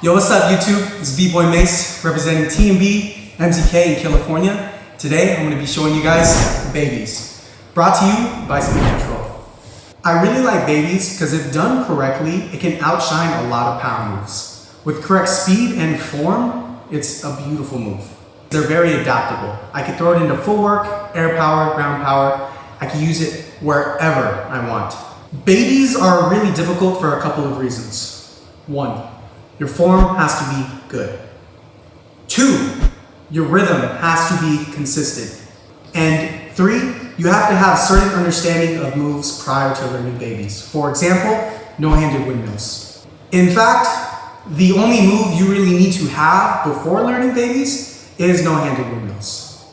Yo, what's up YouTube? It's B-Boy Mace representing TMB, MZK in California. Today I'm going to be showing you guys babies. Brought to you by Speed Control. I really like babies because if done correctly, it can outshine a lot of power moves. With correct speed and form, it's a beautiful move. They're very adaptable. I can throw it into footwork, air power, ground power. I can use it wherever I want. Babies are really difficult for a couple of reasons. 1, your form has to be good. 2, your rhythm has to be consistent. And 3, you have to have a certain understanding of moves prior to learning babies. For example, no-handed windmills. In fact, the only move you really need to have before learning babies is no-handed windmills.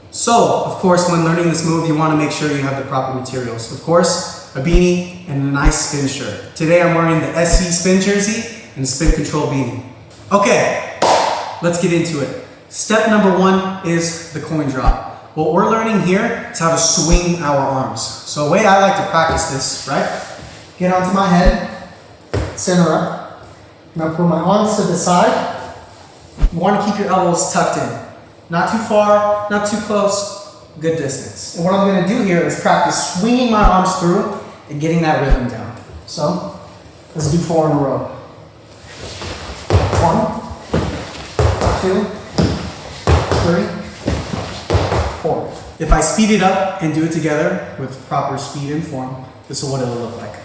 So, of course, when learning this move, you want to make sure you have the proper materials. Of course, a beanie and a nice spin shirt. Today I'm wearing the SC spin jersey and the Spin Control beanie. Okay, let's get into it. Step number 1 is the coin drop. What we're learning here is how to swing our arms. So the way I like to practice this, right? Get onto my head, center up. I'm gonna put my arms to the side. You wanna keep your elbows tucked in. Not too far, not too close, good distance. And what I'm gonna do here is practice swinging my arms through and getting that rhythm down. So, let's do 4 in a row. 1, 2, 3, 4. If I speed it up and do it together with proper speed and form, this is what it'll look like.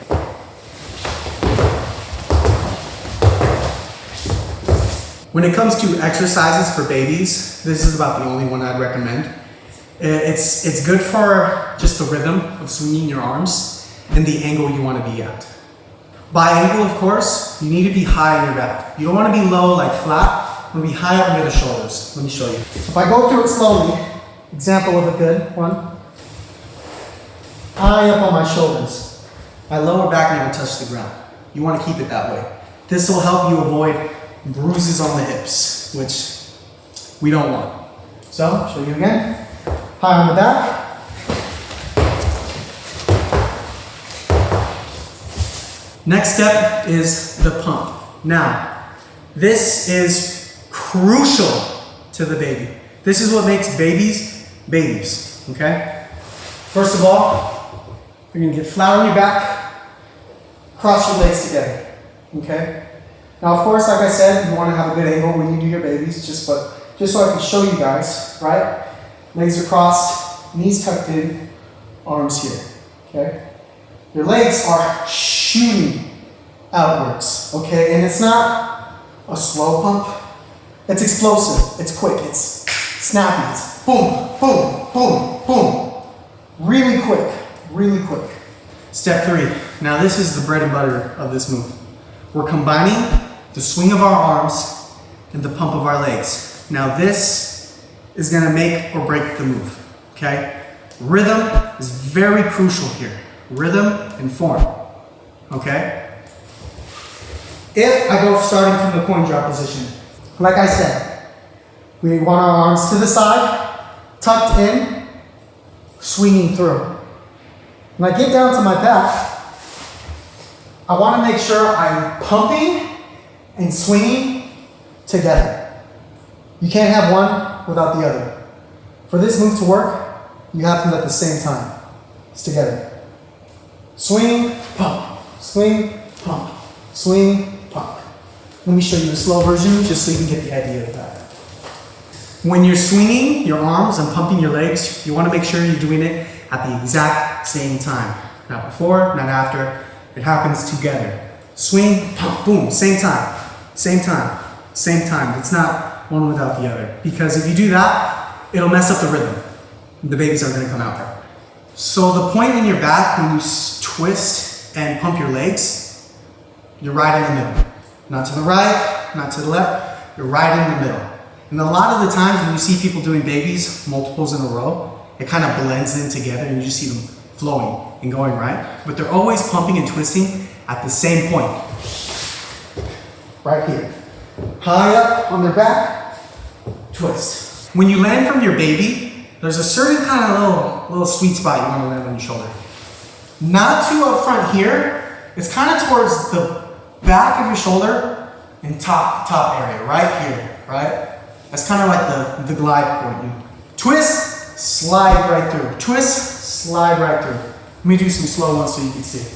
When it comes to exercises for babies, this is about the only one I'd recommend. It's good for just the rhythm of swinging your arms and the angle you want to be at. By angle, of course, you need to be high on your back. You don't want to be low like flat, you want to be high up near the shoulders. Let me show you. If I go through it slowly, example of a good one, high up on my shoulders. My lower back never touched the ground. You want to keep it that way. This will help you avoid bruises on the hips, which we don't want. So, show you again. High on the back. Next step is the pump. Now, this is crucial to the baby. This is what makes babies, babies, okay? First of all, you're gonna get flat on your back, cross your legs together, okay? Now, of course, like I said, you wanna have a good angle when you do your babies, just so I can show you guys, right? Legs are crossed, knees tucked in, arms here, okay? Your legs are shooting outwards, okay? And it's not a slow pump. It's explosive, it's quick, it's snappy, it's boom, boom, boom, boom. Really quick, really quick. Step 3. Now this is the bread and butter of this move. We're combining the swing of our arms and the pump of our legs. Now this is gonna make or break the move, okay? Rhythm is very crucial here. Rhythm and form, okay? If I go starting from the coin drop position, like I said, we want our arms to the side, tucked in, swinging through. When I get down to my back, I want to make sure I'm pumping and swinging together. You can't have one without the other. For this move to work, you have them at the same time. It's together. Swing, pump, swing, pump, swing, pump. Let me show you a slow version just so you can get the idea of that. When you're swinging your arms and pumping your legs, you want to make sure you're doing it at the exact same time. Not before, not after. It happens together. Swing, pump, boom, same time, same time, same time. It's not one without the other. Because if you do that, it'll mess up the rhythm. The babies aren't going to come out right. So the point in your back when you twist and pump your legs, you're right in the middle. Not to the right, not to the left, you're right in the middle. And a lot of the times when you see people doing babies, multiples in a row, it kind of blends in together and you just see them flowing and going right. But they're always pumping and twisting at the same point. Right here. High up on their back, twist. When you land from your baby, there's a certain kind of little sweet spot you want to land on your shoulder. Not too up front here. It's kind of towards the back of your shoulder and top area, right here, right? That's kind of like the glide point. You twist, slide right through. Twist, slide right through. Let me do some slow ones so you can see.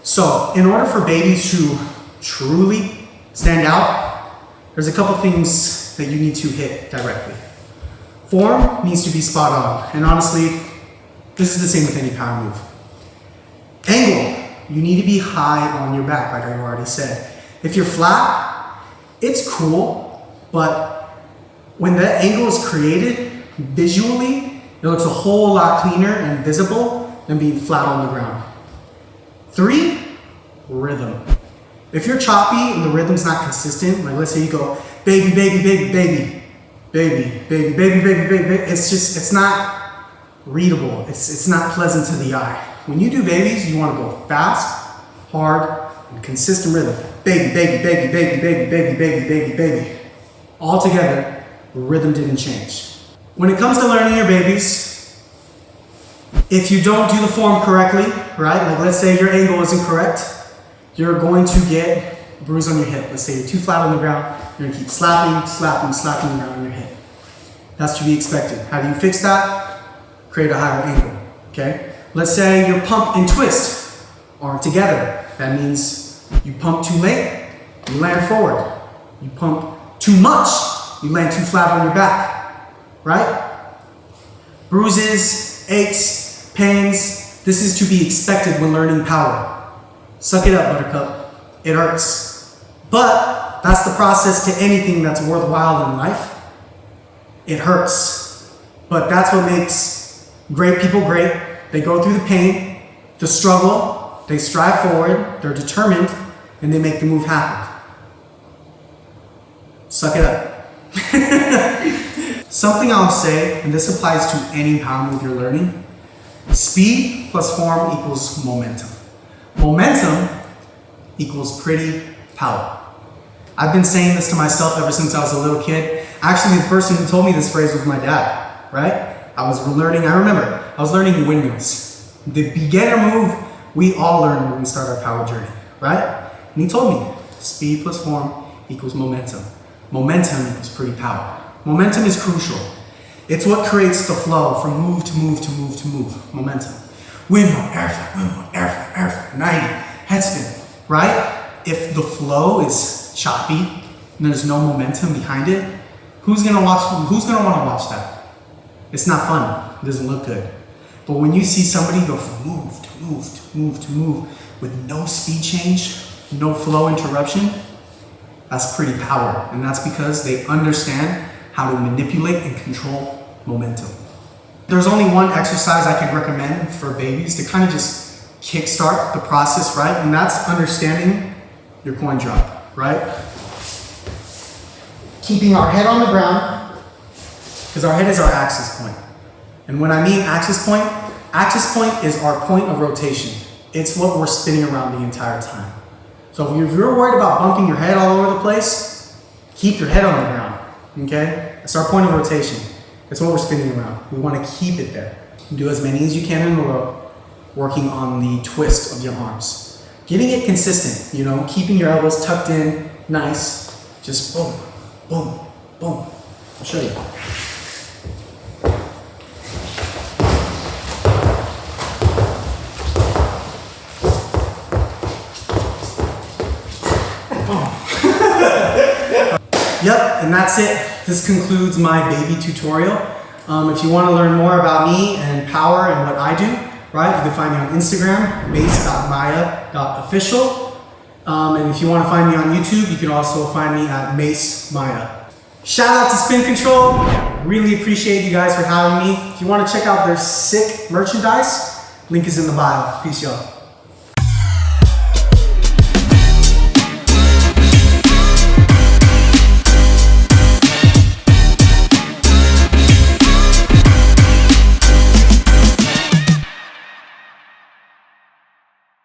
So, in order for babies to truly stand out, there's a couple things that you need to hit directly. Form needs to be spot on, and honestly, this is the same with any power move. Angle, you need to be high on your back, like I already said. If you're flat, it's cool, but when that angle is created, visually, it looks a whole lot cleaner and visible than being flat on the ground. 3, rhythm. If you're choppy and the rhythm's not consistent, like let's say you go baby, baby, baby, baby, baby, baby, baby, baby, baby, it's not readable. It's not pleasant to the eye. When you do babies, you want to go fast, hard, and consistent rhythm. Baby, baby, baby, baby, baby, baby, baby, baby, baby. All together, the rhythm didn't change. When it comes to learning your babies, if you don't do the form correctly, right? Like let's say your angle isn't correct, you're going to get a bruise on your hip. Let's say you're too flat on the ground, you're gonna keep slapping, slapping, slapping around your hip. That's to be expected. How do you fix that? Create a higher angle, okay? Let's say your pump and twist aren't together. That means you pump too late, you land forward. You pump too much, you land too flat on your back, right? Bruises, aches, pains, this is to be expected when learning power. Suck it up, buttercup. It hurts. But that's the process to anything that's worthwhile in life. It hurts. But that's what makes great people great. They go through the pain, the struggle, they strive forward, they're determined, and they make the move happen. Suck it up. Something I'll say, and this applies to any power move you're learning, speed plus form equals momentum. Momentum equals pretty power. I've been saying this to myself ever since I was a little kid. Actually, the person who told me this phrase was my dad, right? I was learning windmills. The beginner move we all learn when we start our power journey, right? And he told me, speed plus form equals momentum. Momentum is pretty power. Momentum is crucial. It's what creates the flow from move to move to move to move. Momentum. Windmill, air flip, 90, head spin, right? If the flow is choppy and there's no momentum behind it, who's gonna wanna watch that? It's not fun, it doesn't look good. But when you see somebody go from move to move to move to move with no speed change, no flow interruption, that's pretty power. And that's because they understand how to manipulate and control momentum. There's only one exercise I could recommend for babies to kind of just kickstart the process, right? And that's understanding your coin drop, right? Keeping our head on the ground, because our head is our axis point. And when I mean axis point is our point of rotation. It's what we're spinning around the entire time. So if you're worried about bumping your head all over the place, keep your head on the ground, okay? It's our point of rotation. It's what we're spinning around. We want to keep it there. Do as many as you can in a row, working on the twist of your arms. Getting it consistent, keeping your elbows tucked in, nice. Just boom, boom, boom. I'll show you. Yep, and that's it. This concludes my baby tutorial. If you want to learn more about me and power and what I do, right, you can find me on Instagram, mace.maya.official. And if you want to find me on YouTube, you can also find me at Mace Maya. Shout out to Spin Control. Really appreciate you guys for having me. If you want to check out their sick merchandise, link is in the bio. Peace, y'all.